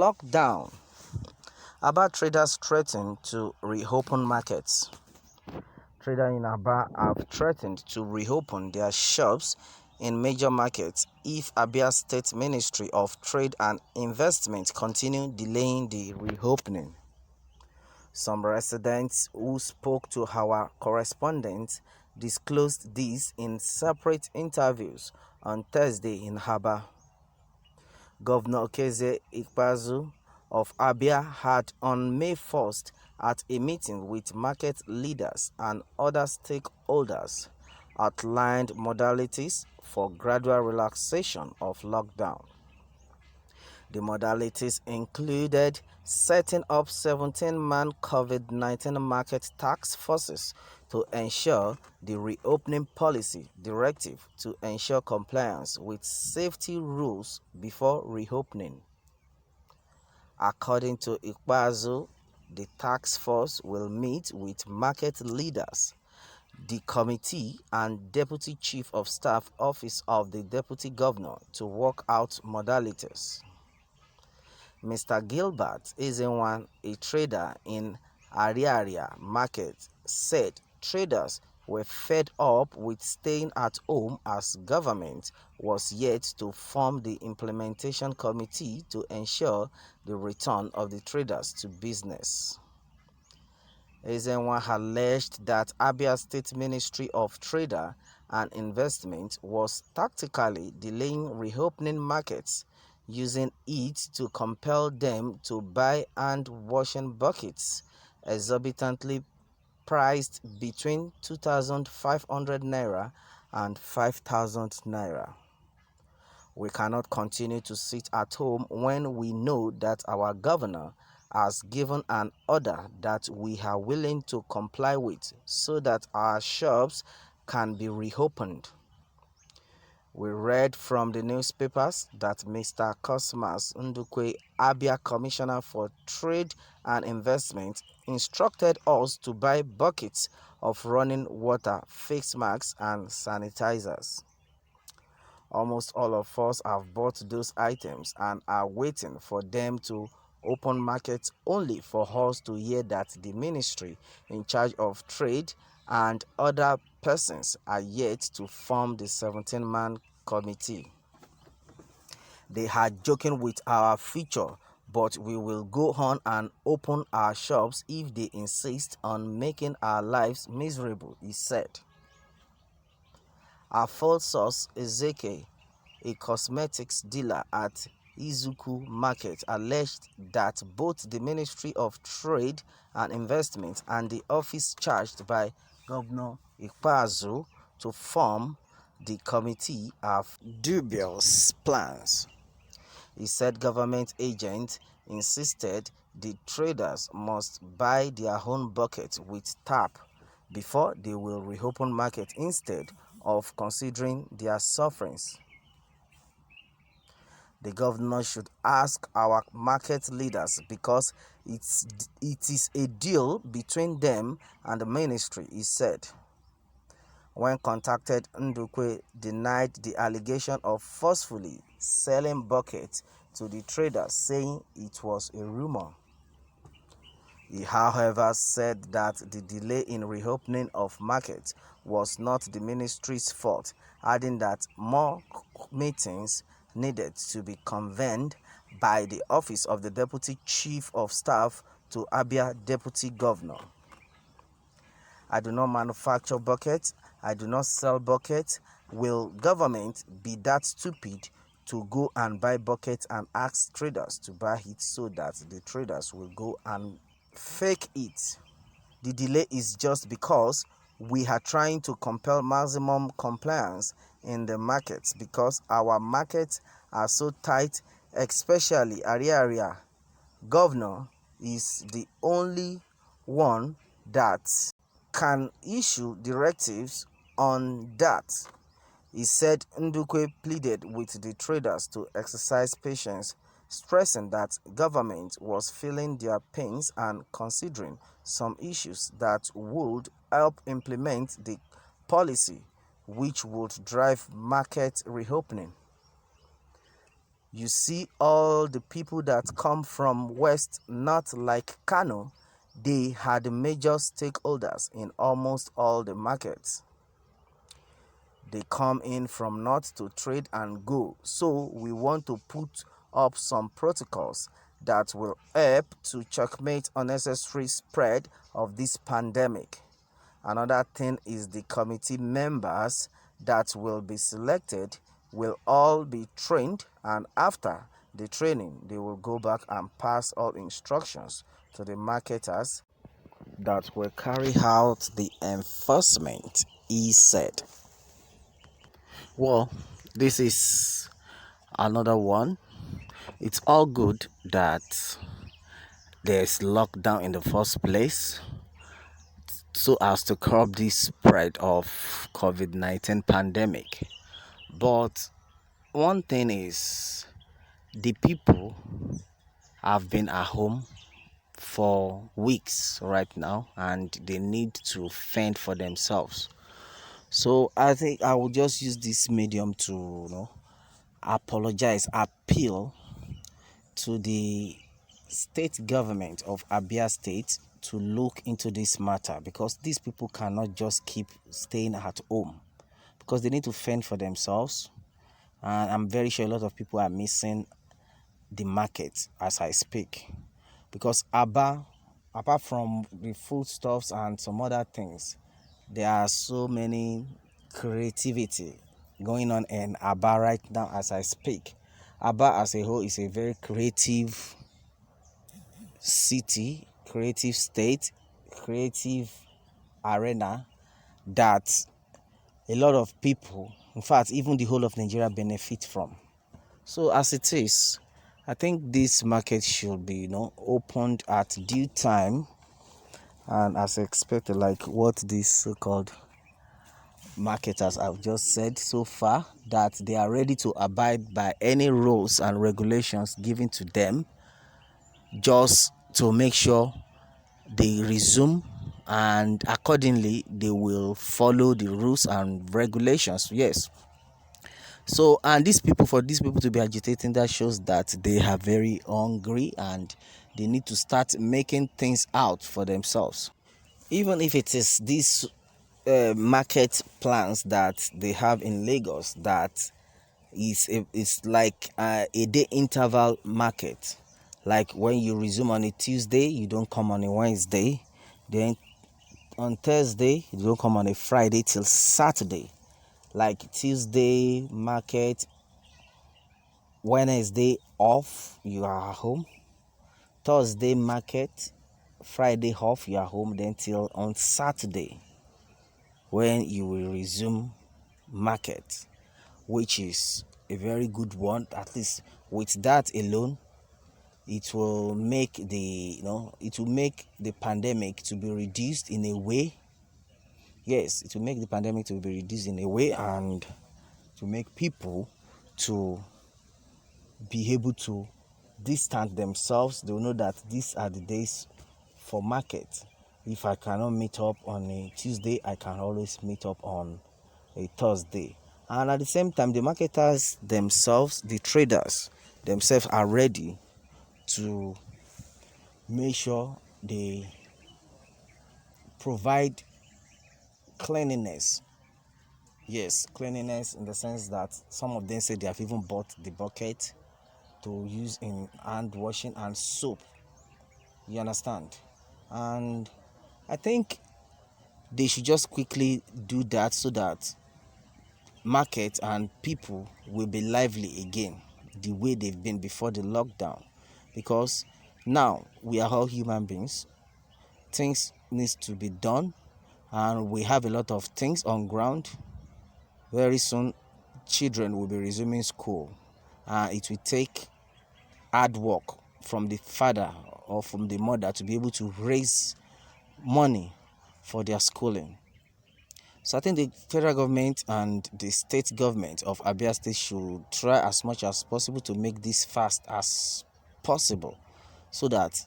Lockdown. Aba traders threaten to reopen markets. Traders in Aba have threatened to reopen their shops in major markets if Abia State Ministry of Trade and Investment continue delaying the reopening. Some residents who spoke to our correspondent disclosed this in separate interviews on Thursday in Aba. Governor Okeze Ikpeazu of Abia had on May 1st at a meeting with market leaders and other stakeholders outlined modalities for gradual relaxation of lockdown. The modalities included setting up 17-man COVID-19 market task forces to ensure the reopening policy directive to ensure compliance with safety rules before reopening. According to Ikpeazu, the task force will meet with market leaders, the committee and Deputy Chief of Staff Office of the Deputy Governor to work out modalities. Mr. Gilbert Ezenwan, a trader in Ariaria Market, said traders were fed up with staying at home as government was yet to form the implementation committee to ensure the return of the traders to business. Ezenwan alleged that Abia State Ministry of Trade and Investment was tactically delaying reopening markets, using it to compel them to buy hand-washing buckets exorbitantly priced between 2,500 naira and 5,000 naira. We cannot continue to sit at home when we know that our governor has given an order that we are willing to comply with so that our shops can be reopened. We read from the newspapers that Mr. Cosmas Ndukwe, Abia Commissioner for Trade and Investment, instructed us to buy buckets of running water, face masks, and sanitizers. Almost all of us have bought those items and are waiting for them to open markets, only for us to hear that the ministry in charge of trade and other persons are yet to form the 17-man committee. They are joking with our future, but we will go on and open our shops if they insist on making our lives miserable, he said. Our full source, Ezeke, a cosmetics dealer at Izuku Market, alleged that both the Ministry of Trade and Investment and the office charged by Governor Ikpeazu to form the committee have dubious plans. He said government agents insisted the traders must buy their own bucket with tap before they will reopen market instead of considering their sufferings. The governor should ask our market leaders because it is a deal between them and the ministry, he said. When contacted, Ndukwe denied the allegation of forcefully selling buckets to the traders, saying it was a rumor. He, however, said that the delay in reopening of markets was not the ministry's fault, adding that more meetings needed to be convened by the Office of the Deputy Chief of Staff to Abia Deputy Governor. I do not manufacture buckets. I do not sell buckets. Will government be that stupid to go and buy buckets and ask traders to buy it so that the traders will go and fake it? The delay is just because we are trying to compel maximum compliance in the markets because our markets are so tight, especially area. Governor is the only one that can issue directives on that. He said Ndukwe pleaded with the traders to exercise patience, stressing that government was feeling their pains and considering some issues that would help implement the policy which would drive market reopening. You see all the people that come from west, not like Kano, they had major stakeholders in almost all the markets. They come in from north to trade and go. So we want to put up some protocols that will help to checkmate unnecessary spread of this pandemic. Another thing is the committee members that will be selected will all be trained, and after the training they will go back and pass all instructions to the marketers that will carry out the enforcement, he said. Well, this is another one. It's all good that there's lockdown in the first place so as to curb this spread of COVID-19 pandemic. But one thing is, the people have been at home for weeks right now and they need to fend for themselves. So I think I will just use this medium to, appeal to the state government of Abia State to look into this matter, because these people cannot just keep staying at home because they need to fend for themselves. And I'm very sure a lot of people are missing the market as I speak, because Aba, apart from the foodstuffs and some other things, there are so many creativity going on in Aba right now as I speak. Aba as a whole is a very creative city, creative state, creative arena that a lot of people, in fact, even the whole of Nigeria, benefit from. So as it is, I think this market should be, opened at due time and as expected, like what these so-called marketers have just said so far, that they are ready to abide by any rules and regulations given to them just to make sure they resume, and accordingly they will follow the rules and regulations. Yes. So, and for these people to be agitating, that shows that they are very hungry and they need to start making things out for themselves. Even if it is these market plans that they have in Lagos, that is like a day interval market. Like when you resume on a Tuesday, you don't come on a Wednesday. Then on Thursday, you don't come on a Friday till Saturday. Like Tuesday market, Wednesday off, you are home. Thursday market, Friday off, you are home. Then till on Saturday, when you will resume market, which is a very good one. At least with that alone, it will make the pandemic to be reduced in a way. Yes, it will make the pandemic to be reduced in a way, and to make people to be able to distance themselves. They will know that these are the days for market. If I cannot meet up on a Tuesday, I can always meet up on a Thursday. And at the same time, the marketers themselves, the traders themselves, are ready to make sure they provide cleanliness. Yes, cleanliness in the sense that some of them say they have even bought the bucket to use in hand washing and soap. You understand? And I think they should just quickly do that so that market and people will be lively again the way they've been before the lockdown. Because now we are all human beings. Things needs to be done, and we have a lot of things on ground. Very soon children will be resuming school, and it will take hard work from the father or from the mother to be able to raise money for their schooling. So I think the federal government and the state government of Abia State should try as much as possible to make this fast as possible, so that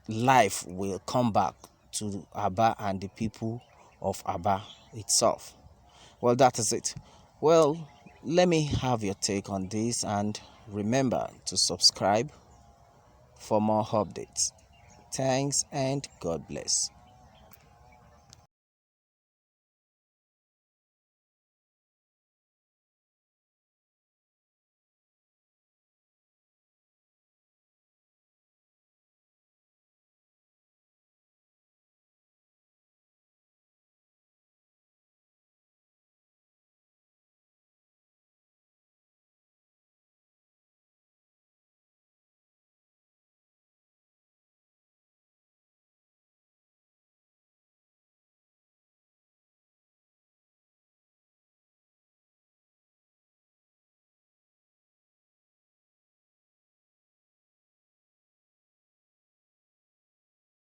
life will come back to Aba and the people of Aba itself. Well, that is it. Well, let me have your take on this, and Remember to subscribe for more updates. Thanks and God bless.